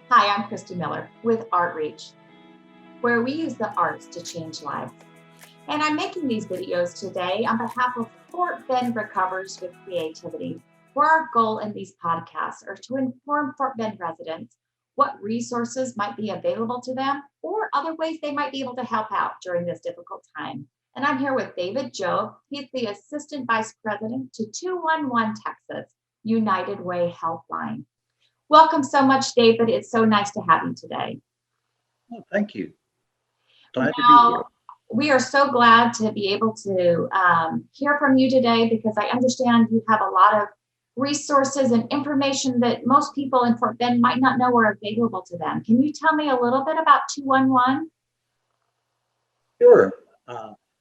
Hi, I'm Christy Miller with Artreach, where we use the arts to change lives. And I'm making these videos today on behalf of Fort Bend Recovers with Creativity, where our goal in these podcasts are to inform Fort Bend residents what resources might be available to them or other ways they might be able to help out during this difficult time. And I'm here with David Jobe. He's the Assistant Vice President to 211 Texas United Way Helpline. Welcome so much, David. It's so nice to have you today. Oh, thank you. Glad to be here. We are so glad to be able to hear from you today because I understand you have a lot of resources and information that most people in Fort Bend might not know are available to them. Can you tell me a little bit about 211? Sure.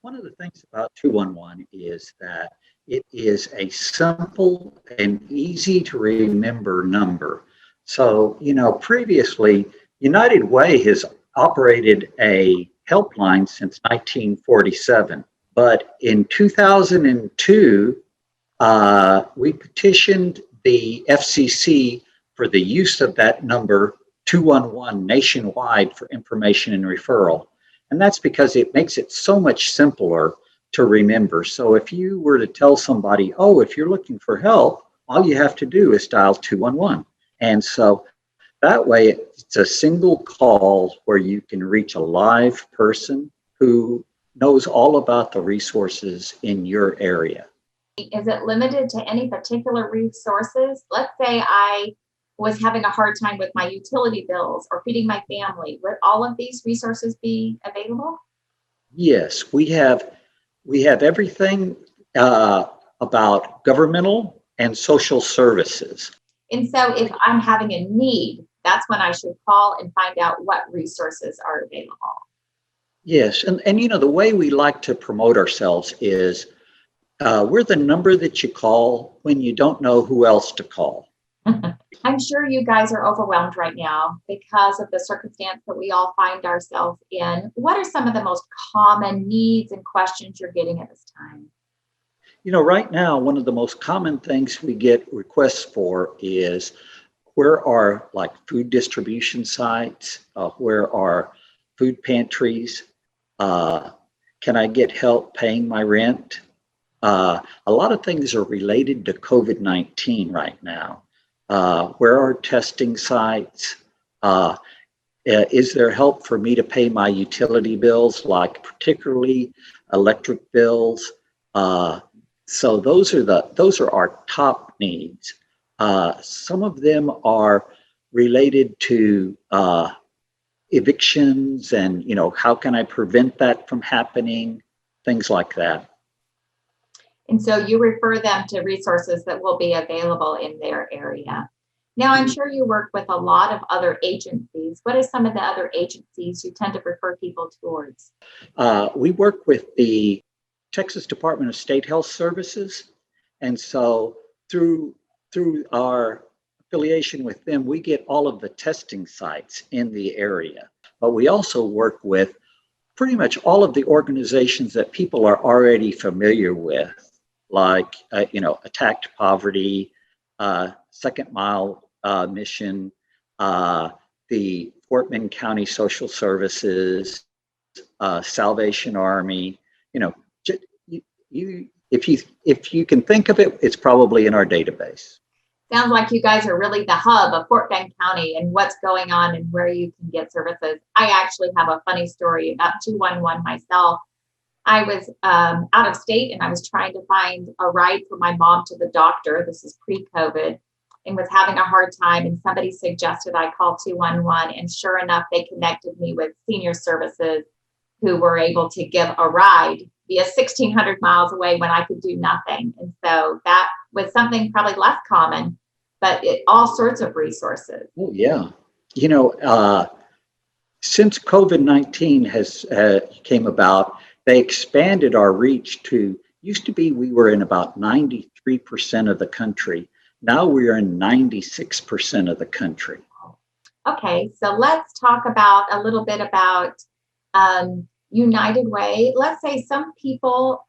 One of the things about 211 is that it is a simple and easy to remember number. So, previously, United Way has operated a helpline since 1947. But in 2002, we petitioned the FCC for the use of that number 211 nationwide for information and referral. And that's because it makes it so much simpler to remember. So if you were to tell somebody, oh, if you're looking for help, all you have to do is dial 211. And so that way it's a single call where you can reach a live person who knows all about the resources in your area. Is it limited to any particular resources? Let's say I was having a hard time with my utility bills or feeding my family. Would all of these resources be available? Yes, we have everything about governmental and social services. And so if I'm having a need, that's when I should call and find out what resources are available. Yes, and the way we like to promote ourselves is we're the number that you call when you don't know who else to call. I'm sure you guys are overwhelmed right now because of the circumstance that we all find ourselves in. What are some of the most common needs and questions you're getting at this time? Right now, one of the most common things we get requests for is where are like food distribution sites, where are food pantries, can I get help paying my rent? A lot of things are related to COVID-19 right now. Where are testing sites? Is there help for me to pay my utility bills, like particularly electric bills? So those are our top needs. Some of them are related to evictions and how can I prevent that from happening? Things like that. And so you refer them to resources that will be available in their area. Now, I'm sure you work with a lot of other agencies. What are some of the other agencies you tend to refer people towards? We work with the Texas Department of State Health Services. And so through our affiliation with them, we get all of the testing sites in the area. But we also work with pretty much all of the organizations that people are already familiar with, like Attacked Poverty, Second Mile Mission, the Fort Bend County Social Services, Salvation Army. If you can think of it, it's probably in our database. Sounds like you guys are really the hub of Fort Bend County and what's going on and where you can get services. I actually have a funny story about 211 myself. I was out of state and I was trying to find a ride for my mom to the doctor. This is pre-COVID, and was having a hard time. And somebody suggested I call 211. And sure enough, they connected me with senior services who were able to give a ride via 1,600 miles away when I could do nothing. And so that was something probably less common, but all sorts of resources. Oh, yeah. Since COVID-19 has came about, they expanded our reach to, used to be we were in about 93% of the country. Now we are in 96% of the country. Okay, so let's talk about a little bit about United Way. Let's say some people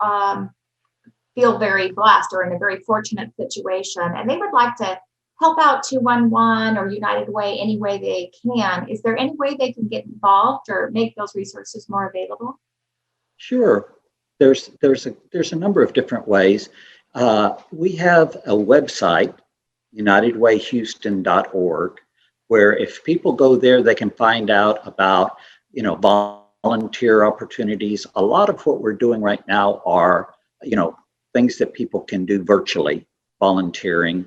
feel very blessed or in a very fortunate situation, and they would like to help out 211 or United Way any way they can, is there any way they can get involved or make those resources more available? Sure. There's a number of different ways. We have a website, unitedwayhouston.org, where if people go there, they can find out about, volunteer opportunities. A lot of what we're doing right now are, things that people can do virtually, volunteering.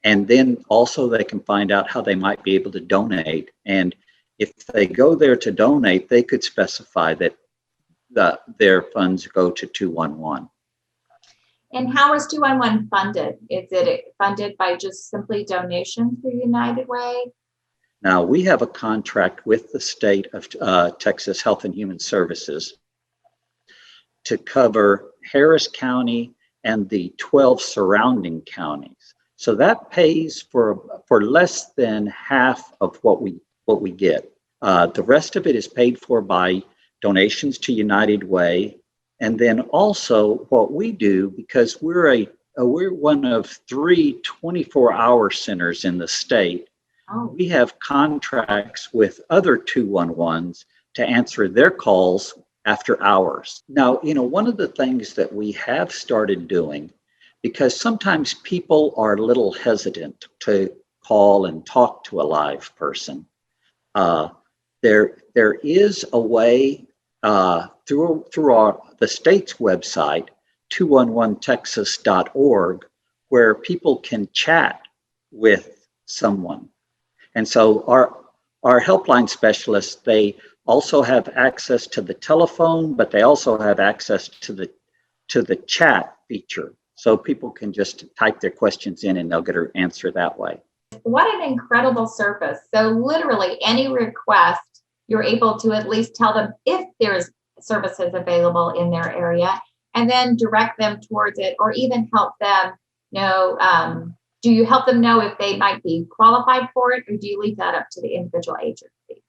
And then also they can find out how they might be able to donate. And if they go there to donate, they could specify that their funds go to 211. And how is 211 funded? Is it funded by just simply donations through United Way? Now, we have a contract with the state of Texas Health and Human Services to cover Harris County and the 12 surrounding counties. So that pays for less than half of what we get. The rest of it is paid for by donations to United Way, and then also what we do, because we're one of 3 24-hour centers in the state. Oh. We have contracts with other 211s to answer their calls after hours. Now, one of the things that we have started doing, because sometimes people are a little hesitant to call and talk to a live person, there is a way through the state's website, 211texas.org, where people can chat with someone. And so our helpline specialists, they also have access to the telephone, but they also have access to the chat feature. So people can just type their questions in and they'll get an answer that way. What an incredible service. So literally any request, you're able to at least tell them if there's services available in their area and then direct them towards it, or even help them know, do you help them know if they might be qualified for it, or do you leave that up to the individual agency?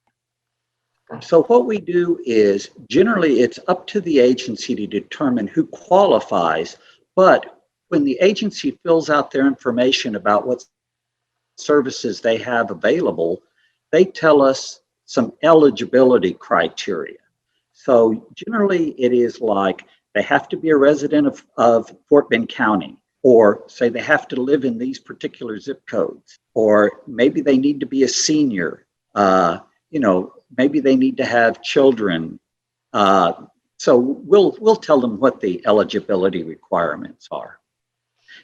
So what we do is generally it's up to the agency to determine who qualifies, but when the agency fills out their information about what services they have available, they tell us some eligibility criteria. So generally it is like they have to be a resident of Fort Bend County, or say they have to live in these particular zip codes, or maybe they need to be a senior, maybe they need to have children. So we'll tell them what the eligibility requirements are.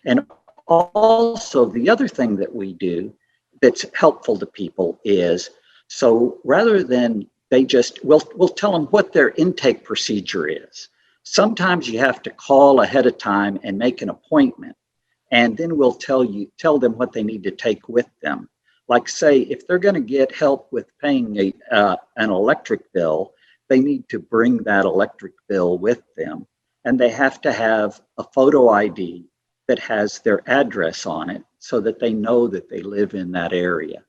And also the other thing that we do that's helpful to people is, so rather than we'll tell them what their intake procedure is. Sometimes you have to call ahead of time and make an appointment, and then we'll tell them what they need to take with them. Like say, if they're going to get help with paying an electric bill, they need to bring that electric bill with them, and they have to have a photo ID that has their address on it so that they know that they live in that area.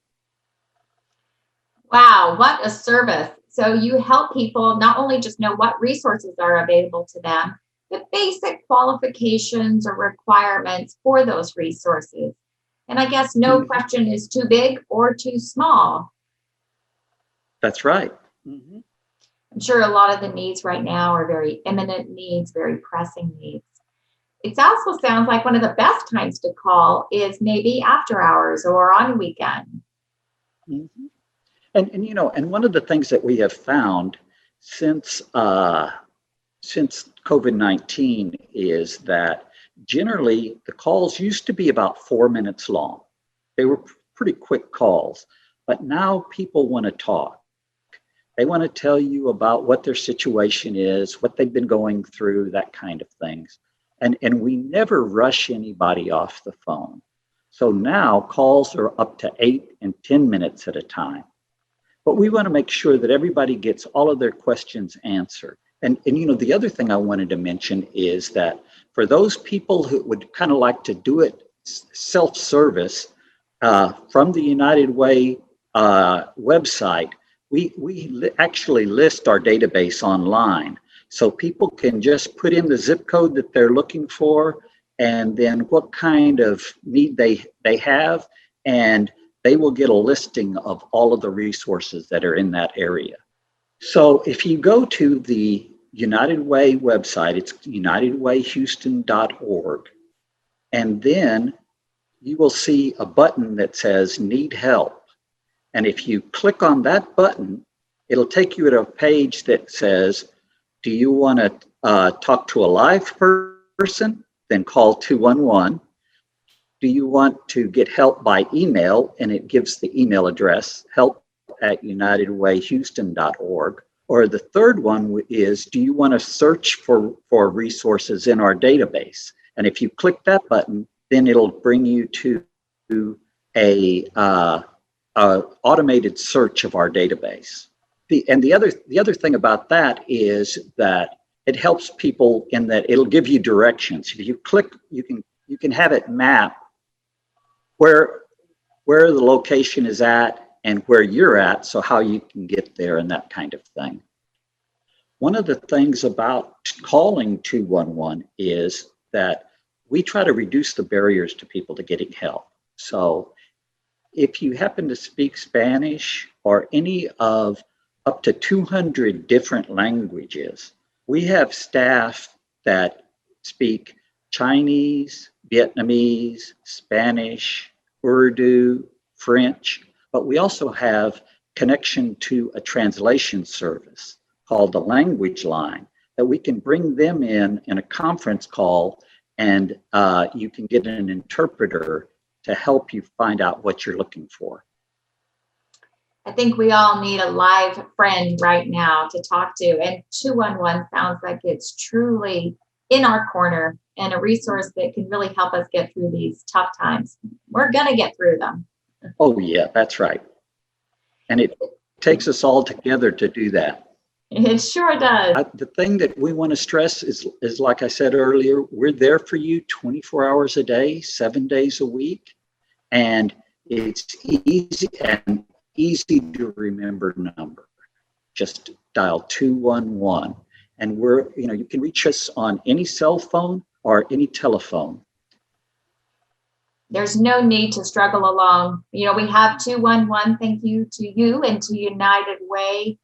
Wow, what a service. So you help people not only just know what resources are available to them, but basic qualifications or requirements for those resources. And I guess no question is too big or too small. That's right. Mm-hmm. I'm sure a lot of the needs right now are very imminent needs, very pressing needs. It also sounds like one of the best times to call is maybe after hours or on a weekend. Mm-hmm. And one of the things that we have found since COVID-19 is that generally the calls used to be about 4 minutes long. They were pretty quick calls, but now people want to talk. They want to tell you about what their situation is, what they've been going through, that kind of things. And we never rush anybody off the phone. So now calls are up to 8 and 10 minutes at a time. But we want to make sure that everybody gets all of their questions answered. And the other thing I wanted to mention is that for those people who would kind of like to do it self-service from the United Way website, we actually list our database online. So people can just put in the zip code that they're looking for and then what kind of need they have, and they will get a listing of all of the resources that are in that area. So if you go to the United Way website, it's unitedwayhouston.org, and then you will see a button that says Need Help. And if you click on that button, it'll take you to a page that says, do you want to talk to a live person? Then call 211. Do you want to get help by email? And it gives the email address, help@unitedwayhouston.org. Or the third one is, do you want to search for resources in our database? And if you click that button, then it'll bring you to a automated search of our database. The other thing about that is that it helps people in that it'll give you directions. If you click, you can have it map where the location is at and where you're at, so how you can get there and that kind of thing. One of the things about calling 211 is that we try to reduce the barriers to people to getting help. So if you happen to speak Spanish or any of up to 200 different languages, we have staff that speak Chinese, Vietnamese, Spanish, Urdu, French, but we also have connection to a translation service called the Language Line that we can bring them in a conference call, and you can get an interpreter to help you find out what you're looking for. I think we all need a live friend right now to talk to, and 211 sounds like it's truly in our corner and a resource that can really help us get through these tough times. We're going to get through them. Oh, yeah, that's right. And it takes us all together to do that. It sure does. The thing that we want to stress is like I said earlier, we're there for you 24 hours a day, 7 days a week. And it's easy to remember number. Just dial 211. And you can reach us on any cell phone or any telephone. There's no need to struggle along. We have 211. Thank you to you and to United Way,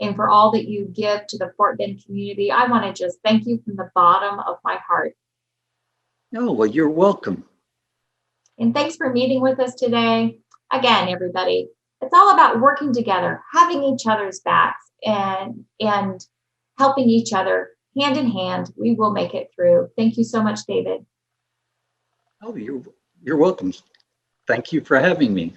and for all that you give to the Fort Bend community. I want to just thank you from the bottom of my heart. Oh, well, you're welcome. And thanks for meeting with us today. Again, everybody, it's all about working together, having each other's backs, and helping each other hand in hand. We will make it through. Thank you so much, David. Oh, you're welcome. Thank you for having me.